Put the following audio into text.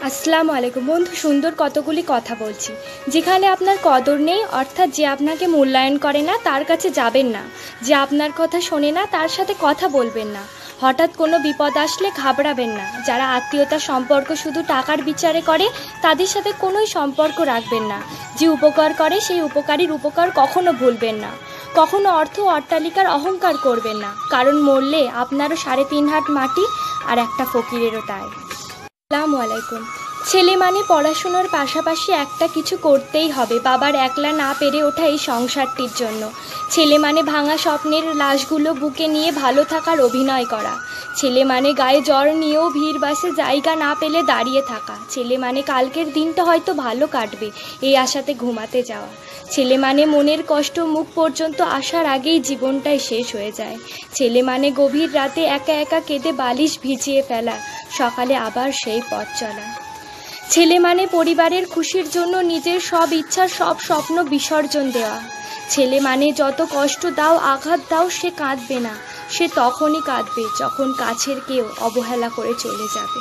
আসসালামু আলাইকুম বন্ধু, সুন্দর কতগুলি কথা বলছি। যেখানে আপনার কদর নেই, অর্থাৎ যে আপনাকে মূল্যায়ন করে না তার কাছে যাবেন না, যে আপনার কথা শোনে না তার সাথে কথা বলবেন না, হঠাৎ কোনো বিপদ আসলে ঘাবড়াবেন না, যারা আত্মীয়তার সম্পর্ক শুধু টাকার বিচারে করে তাদের সাথে কোনোই সম্পর্ক রাখবেন না, যে উপকার করে সেই উপকারীর উপকার কখনো ভুলবেন না, কখনো অর্থ অট্টালিকার অহংকার করবেন না, কারণ মরলে আপনারও 3.5 হাত মাটি আর একটা ফকিরেরও তাই। আসসালামু আলাইকুম। ছেলে মানে পড়াশোনার পাশাপাশি একটা কিছু করতেই হবে বাবার একলা না পেরে ওঠা এই সংসারটির জন্য। ছেলে মানে ভাঙা স্বপ্নের লাশগুলো বুকে নিয়ে ভালো থাকার অভিনয় করা। ছেলে মানে গায়ে জ্বর নিয়েও ভিড় বাসে জায়গা না পেলে দাঁড়িয়ে থাকা। ছেলে মানে কালকের দিনটা হয়তো ভালো কাটবে এই আশাতে ঘুমাতে যাওয়া। ছেলে মানে মনের কষ্ট মুখ পর্যন্ত আসার আগেই জীবনটাই শেষ হয়ে যায়। ছেলে মানে গভীর রাতে একা একা কেঁদে বালিশ ভিজিয়ে ফেলা, সকালে আবার সেই পথ চলা। ছেলে মানে পরিবারের খুশির জন্য নিজের সব ইচ্ছা সব স্বপ্ন বিসর্জন দেওয়া। ছেলে মানে যত কষ্ট দাও আঘাত দাও সে কাঁদবে না, সে তখনই কাঁদবে যখন কাছের কেউ অবহেলা করে চলে যাবে।